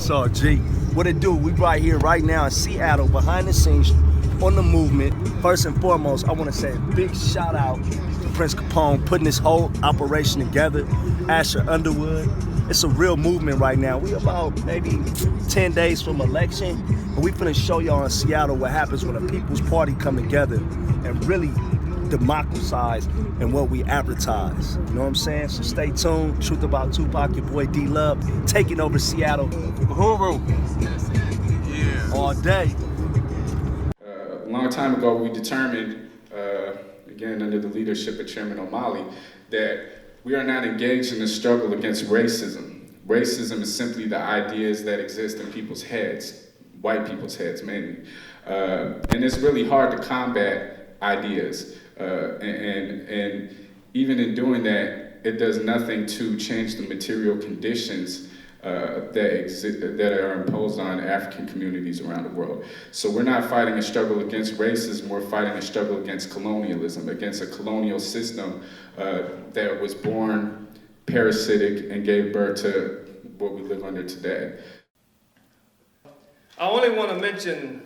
What's up, G? What it do? We right here, right now in Seattle, behind the scenes on the movement. First and foremost, I want to say a big shout out to Prince Capone putting this whole operation together. Asher Underwood. It's a real movement right now. We about maybe 10 days from election, and we finna show y'all in Seattle what happens when a people's party come together and really democratize and what we advertise. You know what I'm saying? So stay tuned. Truth About Tupac, your boy D-Love, taking over Seattle. Uhuru. Yeah. All day. A long time ago, we determined, again under the leadership of Chairman Omali, that we are not engaged in a struggle against racism. Racism is simply the ideas that exist in people's heads, white people's heads mainly. And it's really hard to combat ideas. And even in doing that, it does nothing to change the material conditions that are imposed on African communities around the world. So we're not fighting a struggle against racism, we're fighting a struggle against colonialism, against a colonial system that was born parasitic and gave birth to what we live under today. I only want to mention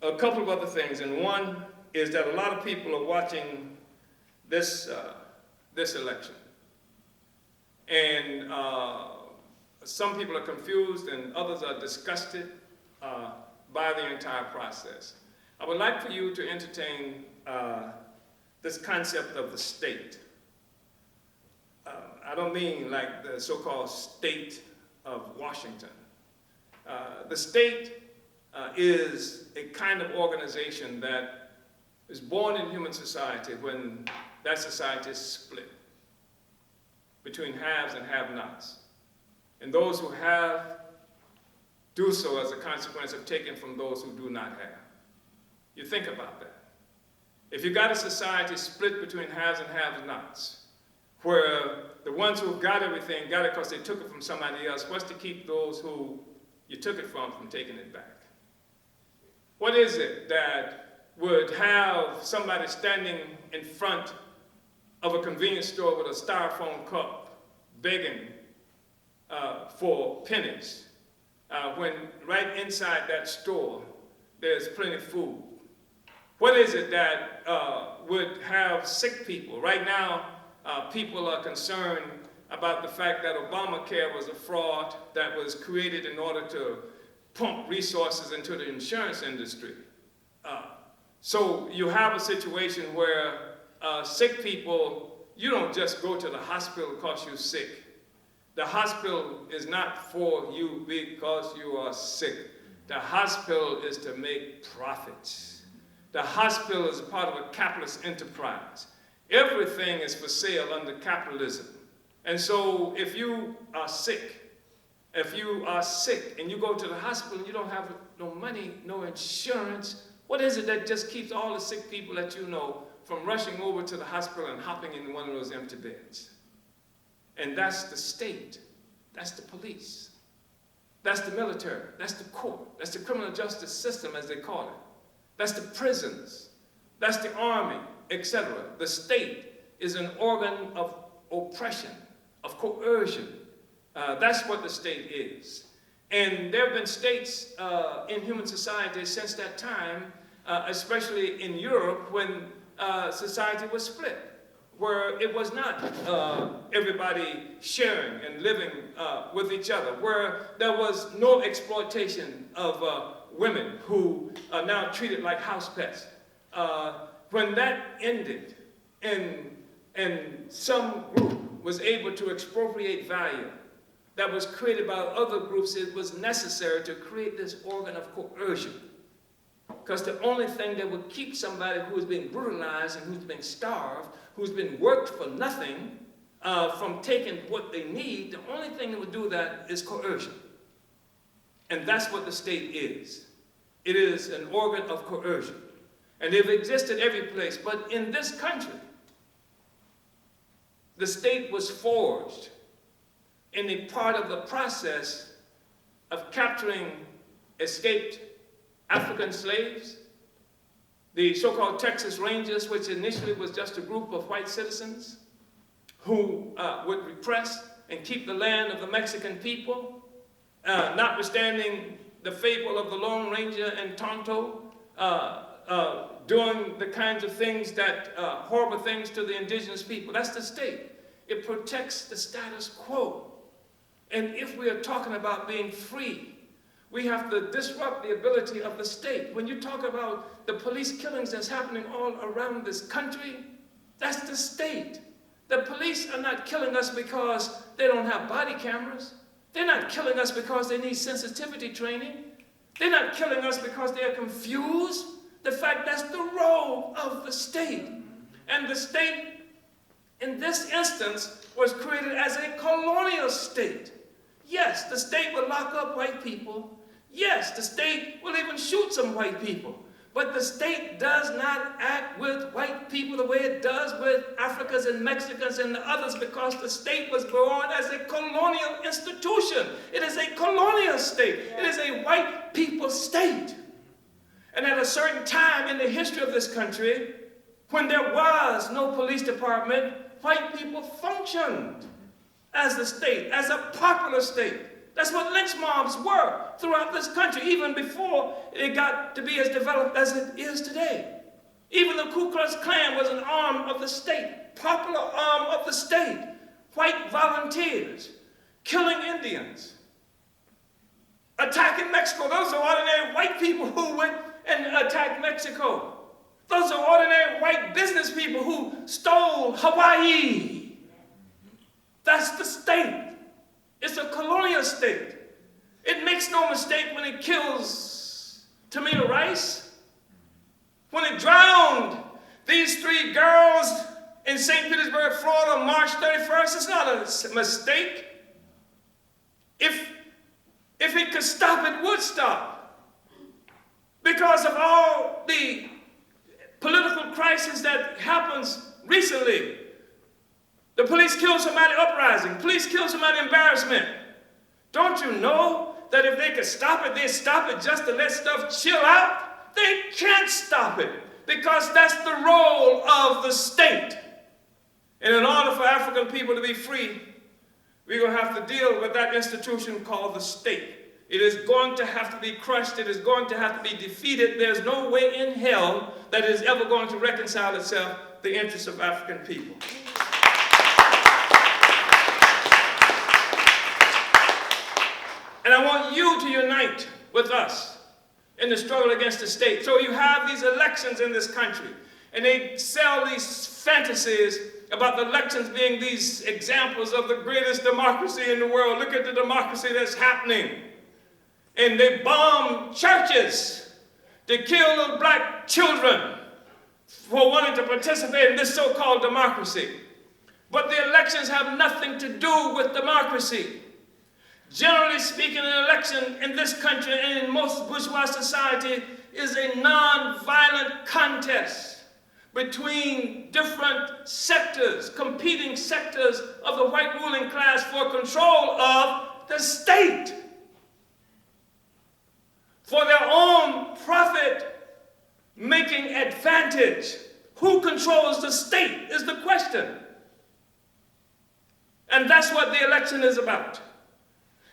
a couple of other things, and one is that a lot of people are watching this election. And some people are confused and others are disgusted by the entire process. I would like for you to entertain this concept of the state. I don't mean like the so-called state of Washington. The state is a kind of organization that is born in human society when that society is split between haves and have-nots. And those who have do so as a consequence of taking from those who do not have. You think about that. If you got a society split between haves and have-nots, where the ones who got everything got it because they took it from somebody else, what's to keep those who you took it from taking it back? What is it that would have somebody standing in front of a convenience store with a styrofoam cup begging for pennies when right inside that store there's plenty of food? What is it that would have sick people? Right now, people are concerned about the fact that Obamacare was a fraud that was created in order to pump resources into the insurance industry. So you have a situation where sick people, you don't just go to the hospital because you're sick. The hospital is not for you because you are sick. The hospital is to make profits. The hospital is a part of a capitalist enterprise. Everything is for sale under capitalism. And so if you are sick and you go to the hospital and you don't have no money, no insurance, what is it that just keeps all the sick people that you know from rushing over to the hospital and hopping in one of those empty beds? And that's the state. That's the police. That's the military. That's the court. That's the criminal justice system, as they call it. That's the prisons. That's the army, etc. The state is an organ of oppression, of coercion. That's what the state is. And there have been states in human society since that time, especially in Europe, when society was split, where it was not everybody sharing and living with each other, where there was no exploitation of women who are now treated like house pets. When that ended and some group was able to expropriate value that was created by other groups, it was necessary to create this organ of coercion. Because the only thing that would keep somebody who's been brutalized and who's been starved, who's been worked for nothing, from taking what they need, the only thing that would do that is coercion. And that's what the state is. It is an organ of coercion. And they've existed every place. But in this country, the state was forged in a part of the process of capturing escaped African slaves, the so-called Texas Rangers, which initially was just a group of white citizens who would repress and keep the land of the Mexican people, notwithstanding the fable of the Lone Ranger and Tonto, doing the kinds of things that, horrible things to the indigenous people. That's the state. It protects the status quo. And if we are talking about being free, we have to disrupt the ability of the state. When you talk about the police killings that's happening all around this country, that's the state. The police are not killing us because they don't have body cameras. They're not killing us because they need sensitivity training. They're not killing us because they're confused. The fact that's the role of the state. And the state, in this instance, was created as a colonial state. Yes, the state will lock up white people. Yes, the state will even shoot some white people. But the state does not act with white people the way it does with Africans and Mexicans and the others, because the state was born as a colonial institution. It is a colonial state. It is a white people state. And at a certain time in the history of this country, when there was no police department, white people functioned as the state, as a popular state. That's what lynch mobs were throughout this country, even before it got to be as developed as it is today. Even the Ku Klux Klan was an arm of the state, popular arm of the state. White volunteers, killing Indians, attacking Mexico. Those are ordinary white people who went and attacked Mexico. Those are ordinary white business people who stole Hawaii. That's the state. It's a colonial state. It makes no mistake when it kills Tamir Rice, when it drowned these 3 girls in St. Petersburg, Florida on March 31st. It's not a mistake. If it could stop, it would stop. Because of all the political crisis that happens recently. The police kill somebody uprising. Police kill somebody embarrassment. Don't you know that if they could stop it, they'd stop it just to let stuff chill out? They can't stop it because that's the role of the state. And in order for African people to be free, we're going to have to deal with that institution called the state. It is going to have to be crushed. It is going to have to be defeated. There's no way in hell that it is ever going to reconcile itself the interests of African people. And I want you to unite with us in the struggle against the state. So you have these elections in this country, and they sell these fantasies about the elections being these examples of the greatest democracy in the world. Look at the democracy that's happening. And they bomb churches to kill little black children for wanting to participate in this so-called democracy. But the elections have nothing to do with democracy. Generally speaking, an election in this country and in most bourgeois society is a non-violent contest between different sectors, competing sectors of the white ruling class for control of the state. For their own profit-making advantage. Who controls the state is the question. And that's what the election is about.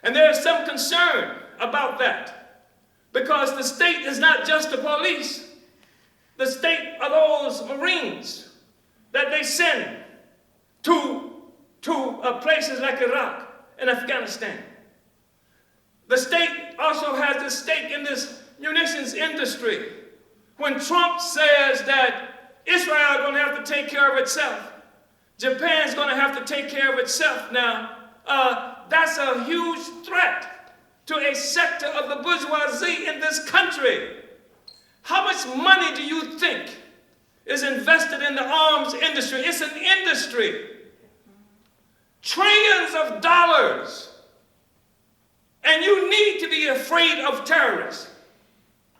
And there is some concern about that, because the state is not just the police. The state are those Marines that they send to places like Iraq and Afghanistan. The state also has a stake in this munitions industry. When Trump says that Israel is going to have to take care of itself, Japan's going to have to take care of itself now, that's a huge threat to a sector of the bourgeoisie in this country. How much money do you think is invested in the arms industry? It's an industry. Trillions of dollars. And you need to be afraid of terrorists.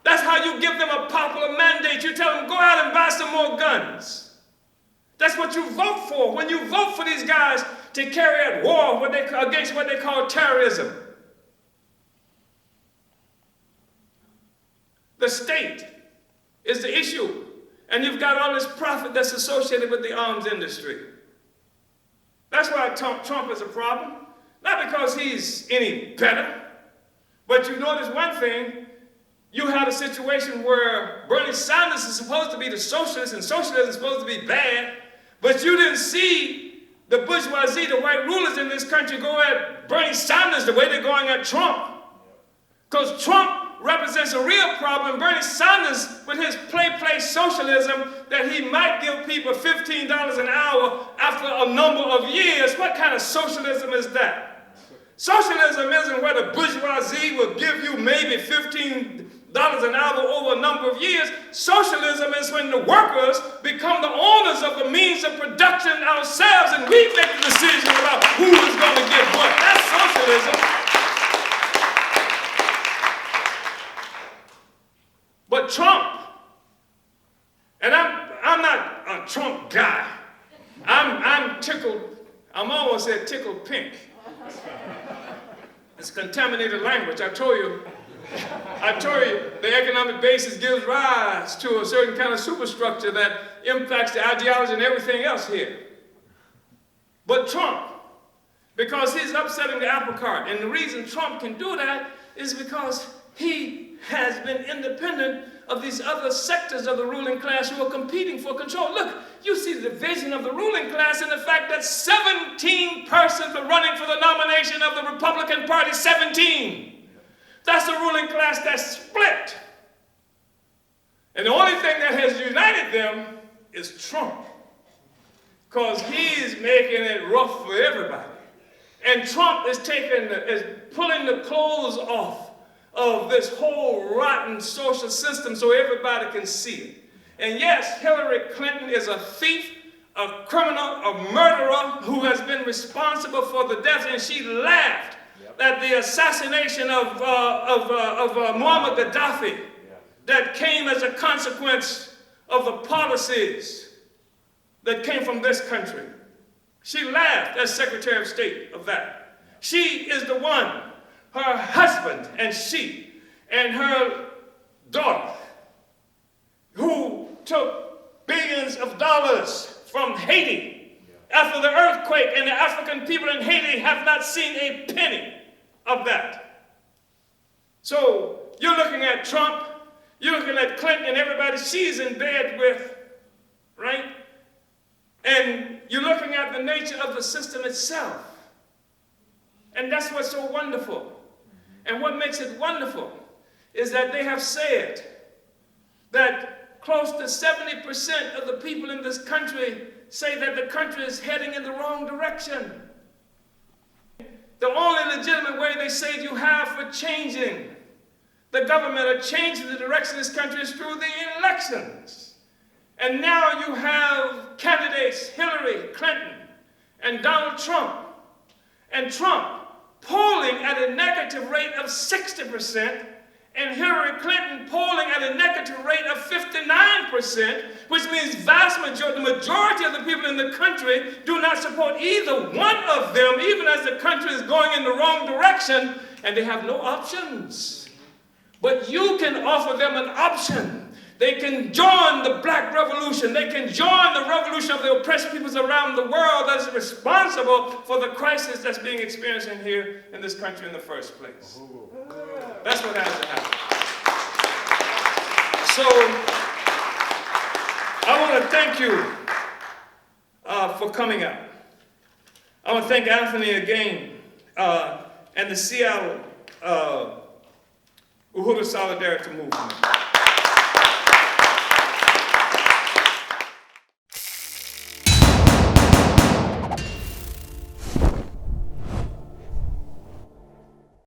That's how you give them a popular mandate. You tell them, go out and buy some more guns. That's what you vote for when you vote for these guys to carry out war against what they call terrorism. The state is the issue. And you've got all this profit that's associated with the arms industry. That's why Trump is a problem. Not because he's any better, but you notice one thing. You had a situation where Bernie Sanders is supposed to be the socialist and socialism is supposed to be bad, but you didn't see the bourgeoisie, the white rulers in this country go at Bernie Sanders the way they're going at Trump. Because Trump represents a real problem. Bernie Sanders, with his play socialism, that he might give people $15 an hour after a number of years. What kind of socialism is that? Socialism isn't where the bourgeoisie will give you maybe $15 an hour over a number of years. Socialism is when the workers become the owners of the means of production ourselves, and we make the decision about who is going to get what. That's socialism. But Trump, and I'm not a Trump guy. I'm tickled. I'm almost at tickled pink. It's contaminated language. I told you, the economic basis gives rise to a certain kind of superstructure that impacts the ideology and everything else here. But Trump, because he's upsetting the apple cart, and the reason Trump can do that is because he has been independent of these other sectors of the ruling class who are competing for control. Look, you see the division of the ruling class in the fact that 17 persons are running for the nomination of the Republican Party. 17. That's the ruling class that's split. And the only thing that has united them is Trump. Because he's making it rough for everybody. And Trump is pulling the clothes off of this whole rotten social system so everybody can see it. And yes, Hillary Clinton is a thief, a criminal, a murderer who has been responsible for the death, and she laughed at the assassination of Muammar Gaddafi that came as a consequence of the policies that came from this country. She laughed as Secretary of State of that. She is the one, her husband and she and her daughter, who took billions of dollars from Haiti after the earthquake, and the African people in Haiti have not seen a penny of that. So you're looking at Trump, you're looking at Clinton and everybody she's in bed with, right? And you're looking at the nature of the system itself. And that's what's so wonderful. And what makes it wonderful is that they have said that close to 70% of the people in this country say that the country is heading in the wrong direction. The only legitimate way they say you have for changing the government or changing the direction of this country is through the elections. And now you have candidates Hillary Clinton and Donald Trump. And Trump polling at a negative rate of 60%, and Hillary Clinton polling at a negative rate of 59%, which means the majority of the people in the country do not support either one of them, even as the country is going in the wrong direction, and they have no options. But you can offer them an option. They can join the Black Revolution. They can join the revolution of the oppressed peoples around the world that is responsible for the crisis that's being experienced in here in this country in the first place. That's what has to happen. So, I want to thank you for coming out. I want to thank Anthony again and the Seattle Uhuru Solidarity Movement.